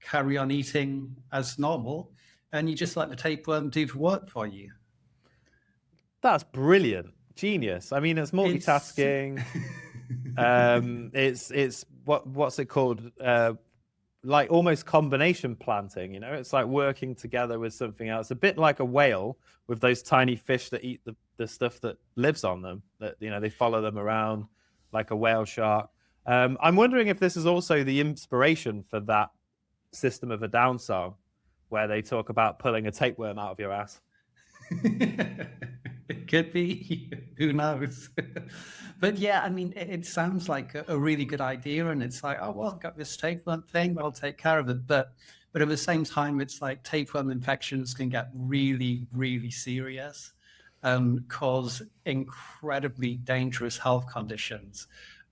carry on eating as normal, and you just let the tapeworm do the work for you. That's brilliant. Genius. I mean, it's multitasking. It's what's it called? Like almost combination planting, it's like working together with something else, a bit like a whale with those tiny fish that eat the stuff that lives on them, that they follow them around like a whale shark. I'm wondering if this is also the inspiration for that System of a Down song where they talk about pulling a tapeworm out of your ass. It could be, who knows? But yeah, I mean, it sounds like a really good idea, and it's like, oh well, I've got this tapeworm thing, I'll take care of it. But at the same time, it's like tapeworm infections can get really, really serious, cause incredibly dangerous health conditions.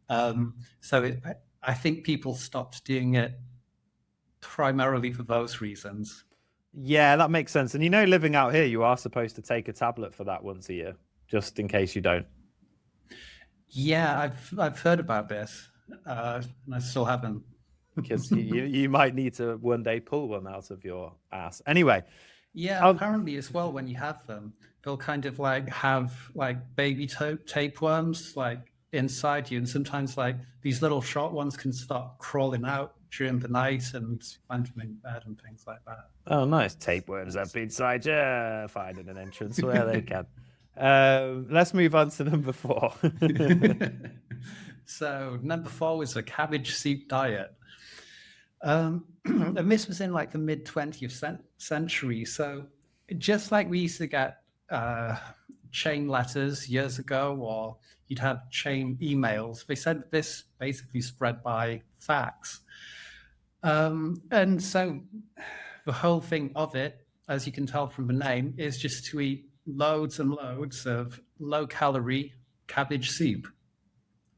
So I think people stopped doing it primarily for those reasons. Yeah, that makes sense. And living out here, you are supposed to take a tablet for that once a year, just in case you don't. Yeah, I've heard about this, and I still haven't. Because you might need to one day pull one out of your ass. Anyway. Yeah, apparently as well, when you have them, they'll kind of like have like baby tapeworms like inside you, and sometimes like these little short ones can start crawling out during the night and find them in bed and things like that. Oh, nice. Tapeworms up inside you, finding an entrance where they can. Let's move on to number 4. So number 4 was a cabbage soup diet. And this was in like the mid 20th century. So just like we used to get chain letters years ago, or you'd have chain emails, they said this basically spread by fax. And so the whole thing of it, as you can tell from the name, is just to eat loads and loads of low-calorie cabbage soup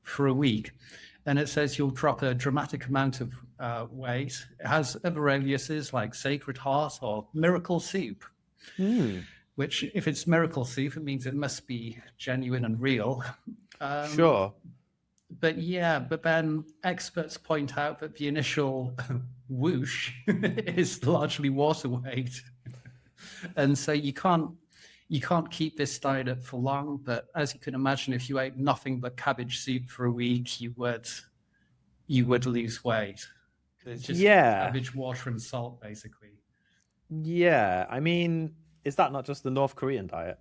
for a week. And it says you'll drop a dramatic amount of weight. It has other aliases like Sacred Heart or Miracle Soup, which, if it's Miracle Soup, it means it must be genuine and real. Sure. But then experts point out that the initial whoosh is largely water weight. And so you can't keep this diet up for long. But as you can imagine, if you ate nothing but cabbage soup for a week, you would lose weight. It's just cabbage, water, and salt, basically. Yeah, I mean, is that not just the North Korean diet?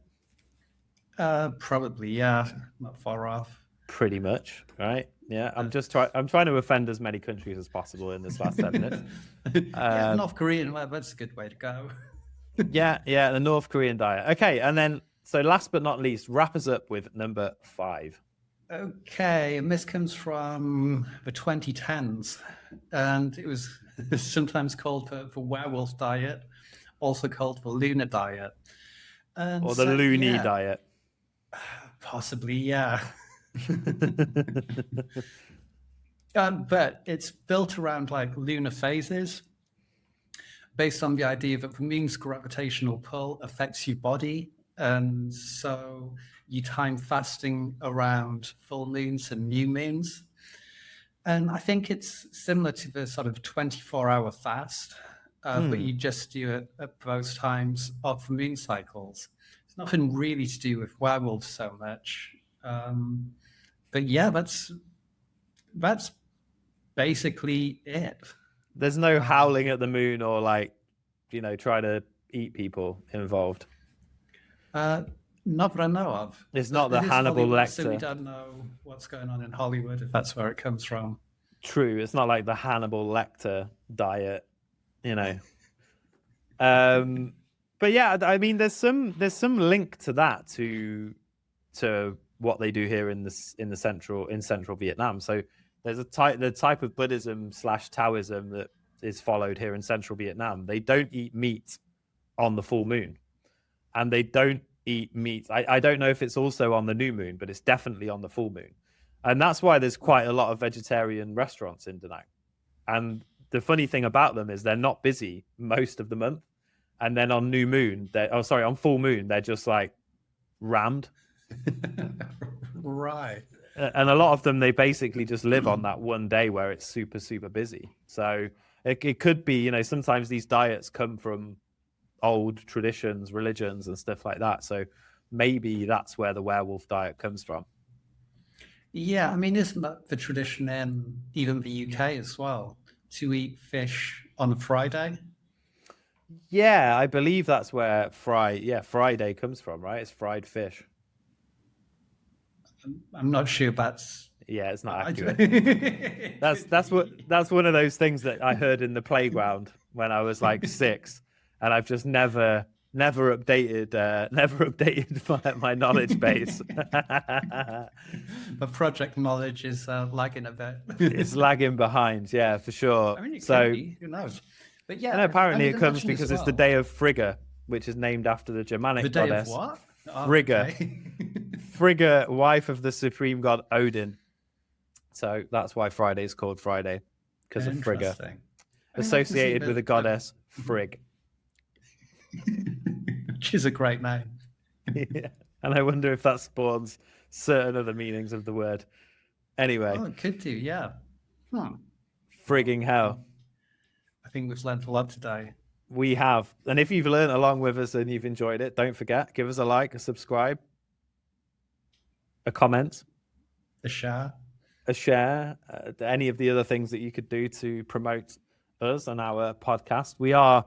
Probably, yeah, not far off. Pretty much, right? Yeah, I'm trying to offend as many countries as possible in this last 10 minutes. Yeah, North Korean, well, that's a good way to go. Yeah, the North Korean diet. Okay, and then so last but not least, wrap us up with number 5. Okay, and this comes from the 2010s, and it was sometimes called the werewolf diet, also called the lunar diet. And Or the so, loony yeah, diet. possibly, yeah. But it's built around like lunar phases, based on the idea that the moon's gravitational pull affects your body. And so you time fasting around full moons and new moons. And I think it's similar to the sort of 24-hour fast, but you just do it at those times of the moon cycles. It's nothing really to do with werewolves so much. But yeah, that's basically it. There's no howling at the moon or like, try to eat people involved. Not that I know of. It's But not the it is Hannibal Hollywood, so we Lecter. don't know what's going on in Hollywood, if that's where it comes from. True. It's not like the Hannibal Lecter diet, you know. But yeah, I mean, there's some link to that to what they do here in central Vietnam. So there's the type of Buddhism / Taoism that is followed here in central Vietnam. They don't eat meat on the full moon, and they don't eat meat. I don't know if it's also on the new moon, but it's definitely on the full moon, and that's why there's quite a lot of vegetarian restaurants in Da Nang. And the funny thing about them is they're not busy most of the month, and then on new moon, on full moon, they're just like rammed. Right. And a lot of them, they basically just live on that one day where it's super, super busy. So it could be, sometimes these diets come from old traditions, religions, and stuff like that. So maybe that's where the werewolf diet comes from. Yeah, I mean, isn't that the tradition in even the UK as well, to eat fish on a Friday? Yeah, I believe that's where Friday comes from, right? It's fried fish. I'm not sure that's. Yeah, it's not accurate. That's one of those things that I heard in the playground when I was like 6, and I've just never updated my knowledge base. The project knowledge is lagging a bit. It's lagging behind, yeah, for sure. I mean, it so could be. Who knows? But yeah, and apparently it comes imagine as because it's the well. day of Frigga, which is named after the Germanic The day goddess of what? Oh, Frigga. okay. Frigga, wife of the supreme god Odin. So that's why Friday is called Friday, because of Frigga, Interesting. I mean, associated with the goddess Frigg. Which is a great name. Yeah. And I wonder if that spawns certain other meanings of the word. Anyway, Oh, it could do, yeah. frigging hell. I think we've learned a lot today. We have. And if you've learned along with us and you've enjoyed it, don't forget, give us a like, a subscribe, a comment, The share. a share, any of the other things that you could do to promote us and our podcast. We are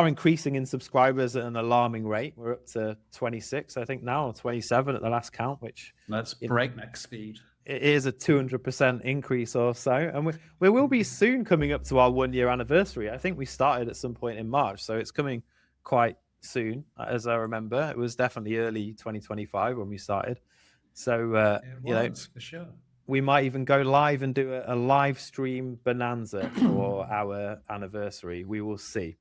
increasing in subscribers at an alarming rate. We're up to 26, I think now, or 27 at the last count, which That's breakneck speed. it is a 200% increase or so. And we will be soon coming up to our 1-year anniversary. I think we started at some point in March, so it's coming quite soon, as I remember. It was definitely early 2025 when we started. So, for sure. We might even go live and do a live stream bonanza for our anniversary. We will see.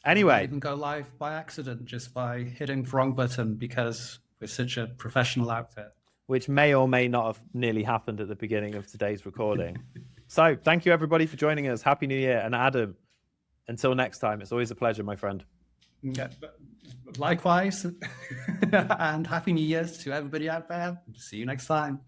Anyway, might even go live by accident, just by hitting the wrong button because we're such a professional outfit. Which may or may not have nearly happened at the beginning of today's recording. So thank you, everybody, for joining us. Happy New Year. And Adam, until next time, it's always a pleasure, my friend. Yeah, likewise. And Happy New Year's to everybody out there. See you next time.